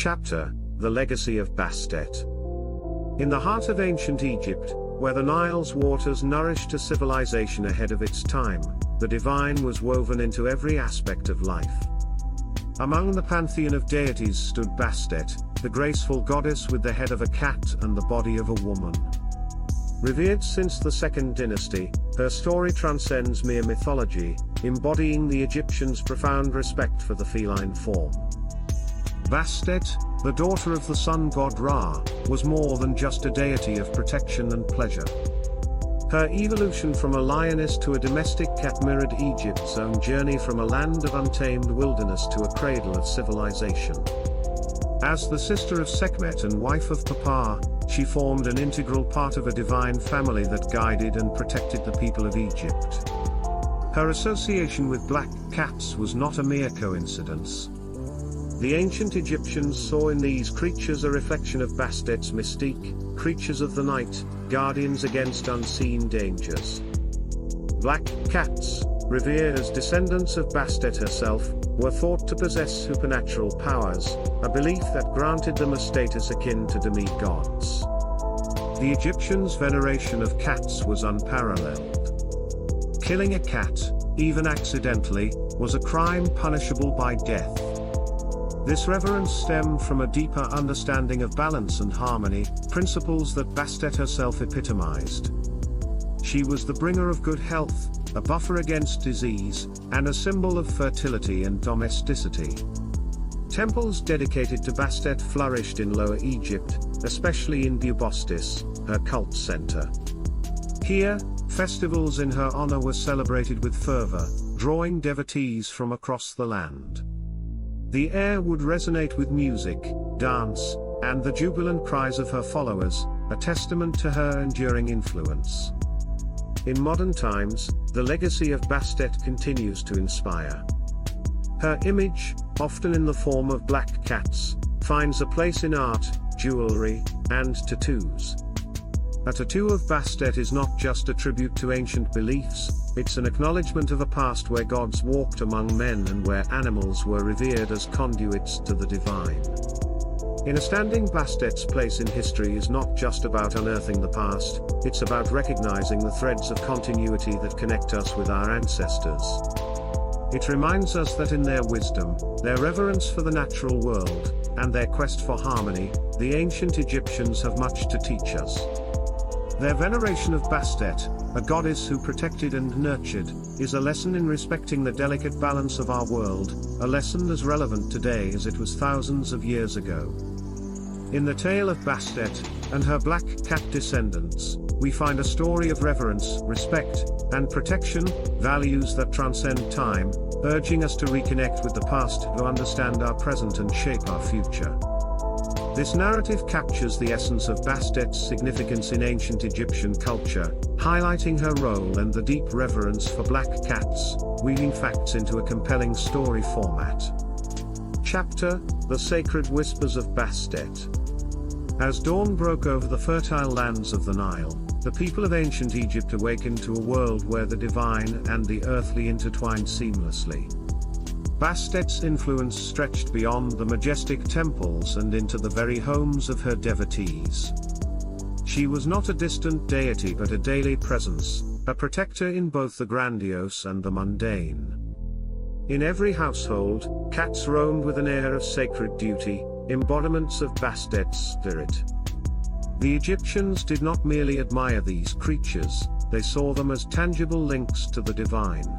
Chapter: The Legacy of Bastet. In the heart of ancient Egypt, where the Nile's waters nourished a civilization ahead of its time, the divine was woven into every aspect of life. Among the pantheon of deities stood Bastet, the graceful goddess with the head of a cat and the body of a woman. Revered since the Second Dynasty, her story transcends mere mythology, embodying the Egyptians' profound respect for the feline form. Bastet, the daughter of the sun god Ra, was more than just a deity of protection and pleasure. Her evolution from a lioness to a domestic cat mirrored Egypt's own journey from a land of untamed wilderness to a cradle of civilization. As the sister of Sekhmet and wife of Papa, she formed an integral part of a divine family that guided and protected the people of Egypt. Her association with black cats was not a mere coincidence. The ancient Egyptians saw in these creatures a reflection of Bastet's mystique, creatures of the night, guardians against unseen dangers. Black cats, revered as descendants of Bastet herself, were thought to possess supernatural powers, a belief that granted them a status akin to demigods. The Egyptians' veneration of cats was unparalleled. Killing a cat, even accidentally, was a crime punishable by death. This reverence stemmed from a deeper understanding of balance and harmony, principles that Bastet herself epitomized. She was the bringer of good health, a buffer against disease, and a symbol of fertility and domesticity. Temples dedicated to Bastet flourished in Lower Egypt, especially in Bastet, her cult center. Here, festivals in her honor were celebrated with fervor, drawing devotees from across the land. The air would resonate with music, dance, and the jubilant cries of her followers, a testament to her enduring influence. In modern times, the legacy of Bastet continues to inspire. Her image, often in the form of black cats, finds a place in art, jewelry, and tattoos. A tattoo of Bastet is not just a tribute to ancient beliefs, it's an acknowledgement of a past where gods walked among men and where animals were revered as conduits to the divine. Understanding Bastet's place in history is not just about unearthing the past, it's about recognizing the threads of continuity that connect us with our ancestors. It reminds us that in their wisdom, their reverence for the natural world, and their quest for harmony, the ancient Egyptians have much to teach us. Their veneration of Bastet, a goddess who protected and nurtured, is a lesson in respecting the delicate balance of our world, a lesson as relevant today as it was thousands of years ago. In the tale of Bastet, and her black cat descendants, we find a story of reverence, respect, and protection, values that transcend time, urging us to reconnect with the past to understand our present and shape our future. This narrative captures the essence of Bastet's significance in ancient Egyptian culture, highlighting her role and the deep reverence for black cats, weaving facts into a compelling story format. Chapter: The Sacred Whispers of Bastet. As dawn broke over the fertile lands of the Nile, the people of ancient Egypt awakened to a world where the divine and the earthly intertwined seamlessly. Bastet's influence stretched beyond the majestic temples and into the very homes of her devotees. She was not a distant deity but a daily presence, a protector in both the grandiose and the mundane. In every household, cats roamed with an air of sacred duty, embodiments of Bastet's spirit. The Egyptians did not merely admire these creatures, they saw them as tangible links to the divine.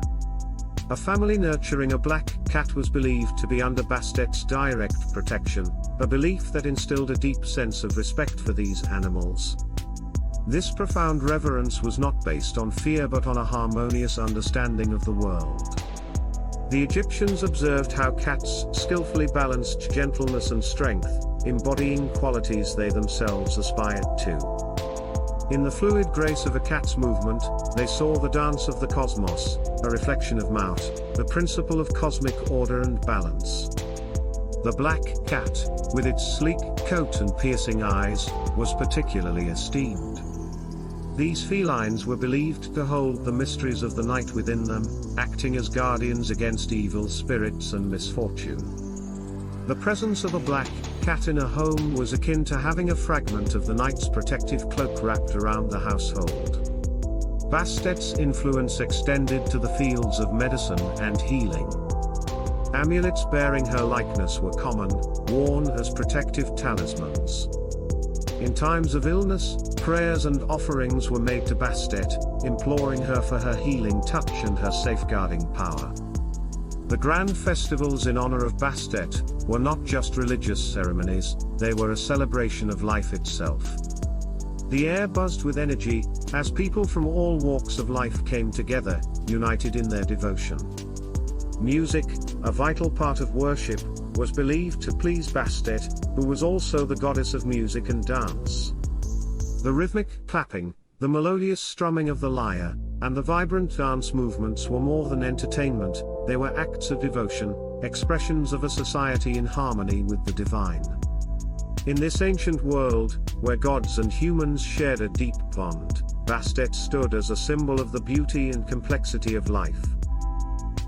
A family nurturing a black cat was believed to be under Bastet's direct protection, a belief that instilled a deep sense of respect for these animals. This profound reverence was not based on fear but on a harmonious understanding of the world. The Egyptians observed how cats skillfully balanced gentleness and strength, embodying qualities they themselves aspired to. In the fluid grace of a cat's movement, they saw the dance of the cosmos, a reflection of Maut, the principle of cosmic order and balance. The black cat, with its sleek coat and piercing eyes, was particularly esteemed. These felines were believed to hold the mysteries of the night within them, acting as guardians against evil spirits and misfortune. The presence of a black cat in a home was akin to having a fragment of the night's protective cloak wrapped around the household. Bastet's influence extended to the fields of medicine and healing. Amulets bearing her likeness were common, worn as protective talismans. In times of illness, prayers and offerings were made to Bastet, imploring her for her healing touch and her safeguarding power. The grand festivals in honor of Bastet were not just religious ceremonies, they were a celebration of life itself. The air buzzed with energy, as people from all walks of life came together, united in their devotion. Music, a vital part of worship, was believed to please Bastet, who was also the goddess of music and dance. The rhythmic clapping, the melodious strumming of the lyre, and the vibrant dance movements were more than entertainment, they were acts of devotion, expressions of a society in harmony with the divine. In this ancient world, where gods and humans shared a deep bond, Bastet stood as a symbol of the beauty and complexity of life.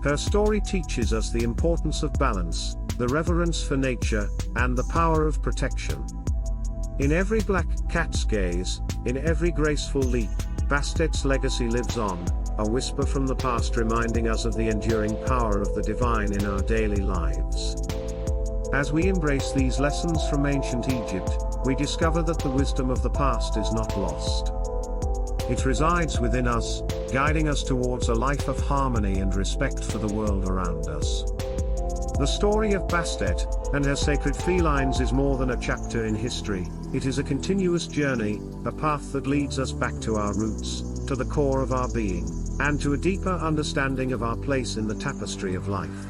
Her story teaches us the importance of balance, the reverence for nature, and the power of protection. In every black cat's gaze, in every graceful leap, Bastet's legacy lives on, a whisper from the past reminding us of the enduring power of the divine in our daily lives. As we embrace these lessons from ancient Egypt, we discover that the wisdom of the past is not lost. It resides within us, guiding us towards a life of harmony and respect for the world around us. The story of Bastet and her sacred felines is more than a chapter in history, it is a continuous journey, a path that leads us back to our roots, to the core of our being, and to a deeper understanding of our place in the tapestry of life.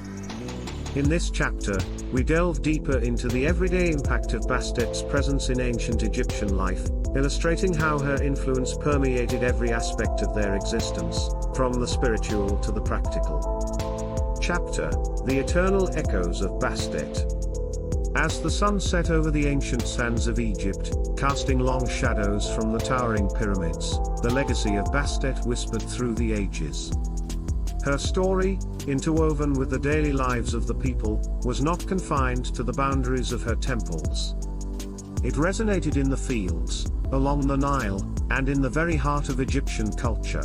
In this chapter, we delve deeper into the everyday impact of Bastet's presence in ancient Egyptian life, illustrating how her influence permeated every aspect of their existence, from the spiritual to the practical. Chapter: The Eternal Echoes of Bastet. As the sun set over the ancient sands of Egypt, casting long shadows from the towering pyramids, the legacy of Bastet whispered through the ages. Her story, interwoven with the daily lives of the people, was not confined to the boundaries of her temples. It resonated in the fields, along the Nile, and in the very heart of Egyptian culture.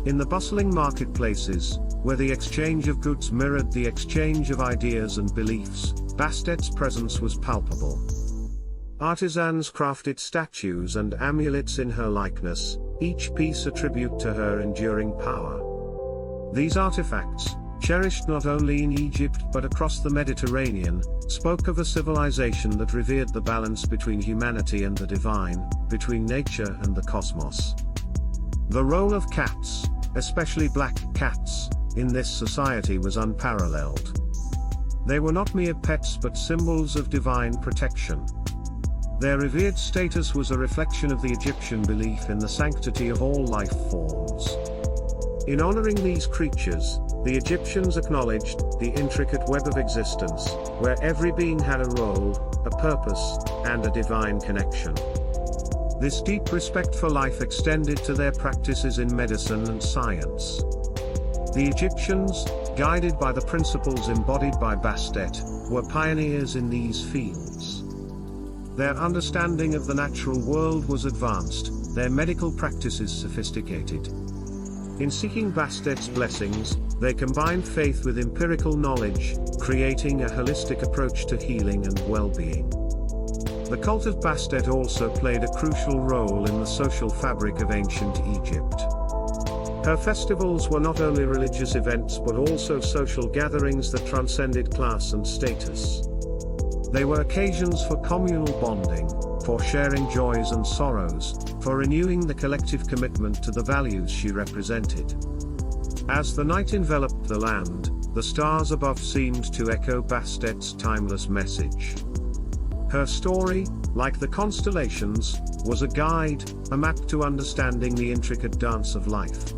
In the bustling marketplaces, where the exchange of goods mirrored the exchange of ideas and beliefs, Bastet's presence was palpable. Artisans crafted statues and amulets in her likeness, each piece a tribute to her enduring power. These artifacts, cherished not only in Egypt but across the Mediterranean, spoke of a civilization that revered the balance between humanity and the divine, between nature and the cosmos. The role of cats, especially black cats, in this society was unparalleled. They were not mere pets but symbols of divine protection. Their revered status was a reflection of the Egyptian belief in the sanctity of all life forms. In honoring these creatures, the Egyptians acknowledged the intricate web of existence, where every being had a role, a purpose, and a divine connection. This deep respect for life extended to their practices in medicine and science. The Egyptians, guided by the principles embodied by Bastet, were pioneers in these fields. Their understanding of the natural world was advanced, their medical practices sophisticated. In seeking Bastet's blessings, they combined faith with empirical knowledge, creating a holistic approach to healing and well-being. The cult of Bastet also played a crucial role in the social fabric of ancient Egypt. Her festivals were not only religious events but also social gatherings that transcended class and status. They were occasions for communal bonding, for sharing joys and sorrows, for renewing the collective commitment to the values she represented. As the night enveloped the land, the stars above seemed to echo Bastet's timeless message. Her story, like the constellations, was a guide, a map to understanding the intricate dance of life.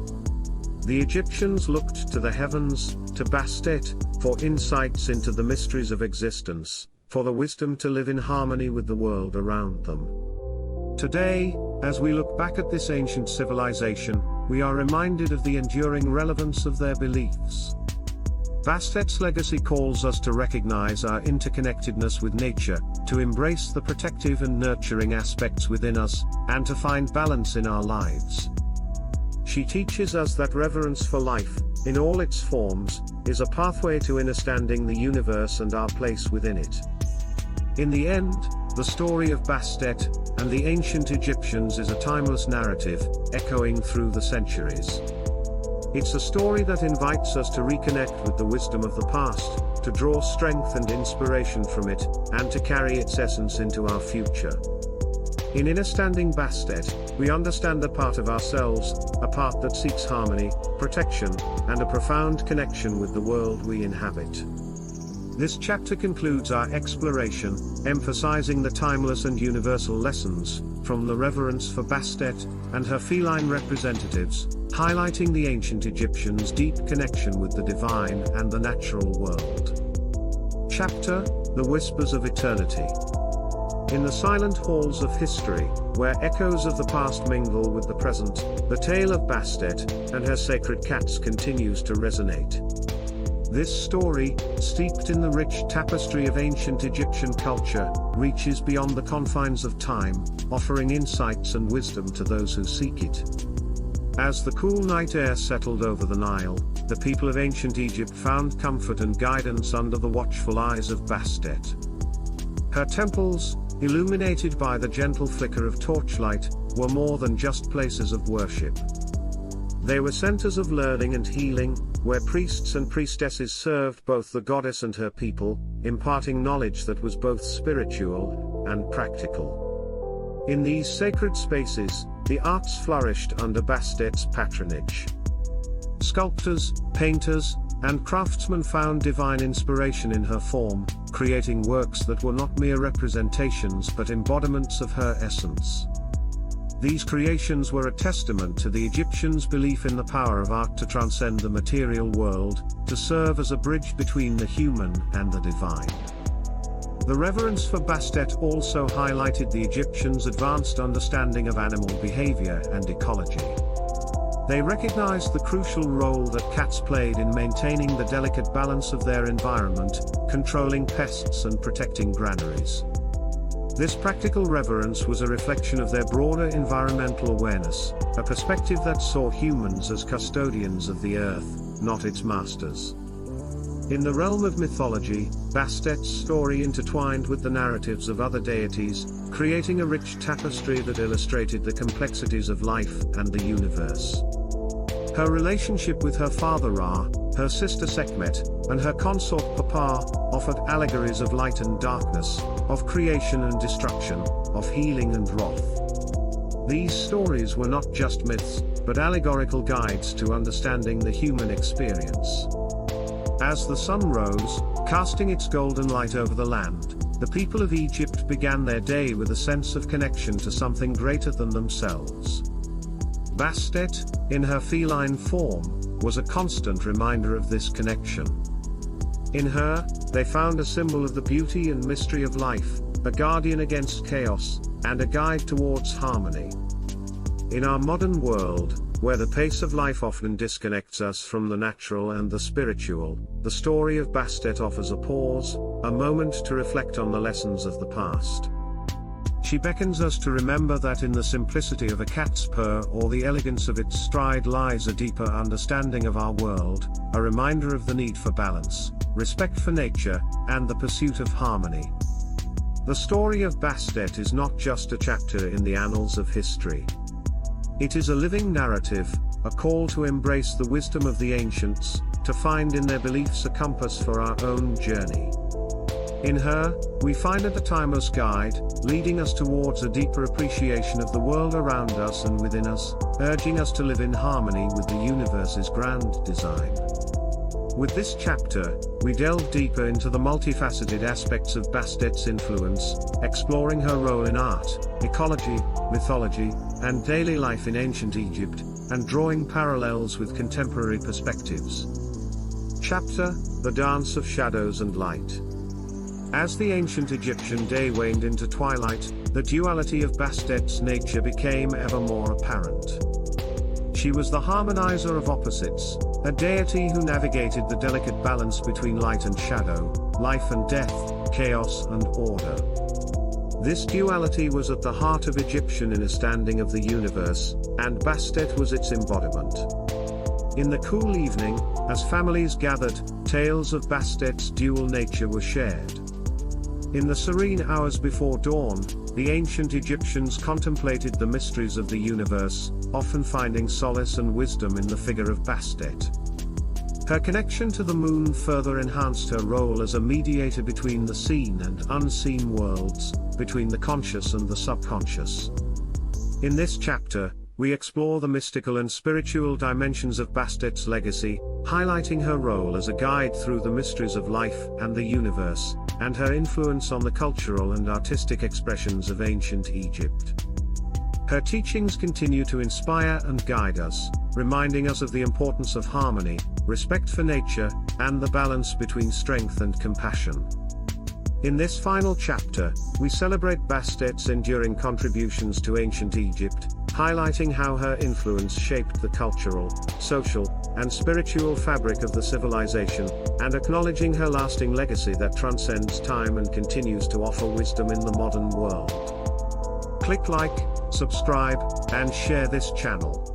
The Egyptians looked to the heavens, to Bastet, for insights into the mysteries of existence, for the wisdom to live in harmony with the world around them. Today, as we look back at this ancient civilization, we are reminded of the enduring relevance of their beliefs. Bastet's legacy calls us to recognize our interconnectedness with nature, to embrace the protective and nurturing aspects within us, and to find balance in our lives. She teaches us that reverence for life, in all its forms, is a pathway to understanding the universe and our place within it. In the end, the story of Bastet and the ancient Egyptians is a timeless narrative, echoing through the centuries. It's a story that invites us to reconnect with the wisdom of the past, to draw strength and inspiration from it, and to carry its essence into our future. In understanding Bastet, we understand a part of ourselves, a part that seeks harmony, protection, and a profound connection with the world we inhabit. This chapter concludes our exploration, emphasizing the timeless and universal lessons from the reverence for Bastet and her feline representatives, highlighting the ancient Egyptians' deep connection with the divine and the natural world. Chapter: The Whispers of Eternity. In the silent halls of history, where echoes of the past mingle with the present, the tale of Bastet and her sacred cats continues to resonate. This story, steeped in the rich tapestry of ancient Egyptian culture, reaches beyond the confines of time, offering insights and wisdom to those who seek it. As the cool night air settled over the Nile, the people of ancient Egypt found comfort and guidance under the watchful eyes of Bastet. Her temples, illuminated by the gentle flicker of torchlight, were more than just places of worship. They were centers of learning and healing, where priests and priestesses served both the goddess and her people, imparting knowledge that was both spiritual and practical. In these sacred spaces, the arts flourished under Bastet's patronage. Sculptors, painters, and craftsmen found divine inspiration in her form, creating works that were not mere representations but embodiments of her essence. These creations were a testament to the Egyptians' belief in the power of art to transcend the material world, to serve as a bridge between the human and the divine. The reverence for Bastet also highlighted the Egyptians' advanced understanding of animal behavior and ecology. They recognized the crucial role that cats played in maintaining the delicate balance of their environment, controlling pests and protecting granaries. This practical reverence was a reflection of their broader environmental awareness, a perspective that saw humans as custodians of the earth, not its masters. In the realm of mythology, Bastet's story intertwined with the narratives of other deities, creating a rich tapestry that illustrated the complexities of life and the universe. Her relationship with her father Ra, her sister Sekhmet, and her consort Papa, offered allegories of light and darkness, of creation and destruction, of healing and wrath. These stories were not just myths, but allegorical guides to understanding the human experience. As the sun rose, casting its golden light over the land, the people of Egypt began their day with a sense of connection to something greater than themselves. Bastet, in her feline form, was a constant reminder of this connection. In her, they found a symbol of the beauty and mystery of life, a guardian against chaos, and a guide towards harmony. In our modern world, where the pace of life often disconnects us from the natural and the spiritual, the story of Bastet offers a pause, a moment to reflect on the lessons of the past. She beckons us to remember that in the simplicity of a cat's purr or the elegance of its stride lies a deeper understanding of our world, a reminder of the need for balance, respect for nature, and the pursuit of harmony. The story of Bastet is not just a chapter in the annals of history. It is a living narrative, a call to embrace the wisdom of the ancients, to find in their beliefs a compass for our own journey. In her, we find a timeless guide, leading us towards a deeper appreciation of the world around us and within us, urging us to live in harmony with the universe's grand design. With this chapter, we delve deeper into the multifaceted aspects of Bastet's influence, exploring her role in art, ecology, mythology, and daily life in ancient Egypt, and drawing parallels with contemporary perspectives. Chapter: The Dance of Shadows and Light. As the ancient Egyptian day waned into twilight, the duality of Bastet's nature became ever more apparent. She was the harmonizer of opposites, A deity who navigated the delicate balance between light and shadow, life and death, chaos and order. This duality was at the heart of Egyptian understanding of the universe, and Bastet was its embodiment. In the cool evening, as families gathered, tales of Bastet's dual nature were shared. In the serene hours before dawn, the ancient Egyptians contemplated the mysteries of the universe, often finding solace and wisdom in the figure of Bastet. Her connection to the moon further enhanced her role as a mediator between the seen and unseen worlds, between the conscious and the subconscious. In this chapter, we explore the mystical and spiritual dimensions of Bastet's legacy, highlighting her role as a guide through the mysteries of life and the universe, and her influence on the cultural and artistic expressions of ancient Egypt. Her teachings continue to inspire and guide us, reminding us of the importance of harmony, respect for nature, and the balance between strength and compassion. In this final chapter, we celebrate Bastet's enduring contributions to ancient Egypt, highlighting how her influence shaped the cultural, social, and spiritual fabric of the civilization, and acknowledging her lasting legacy that transcends time and continues to offer wisdom in the modern world. Click like, subscribe, and share this channel.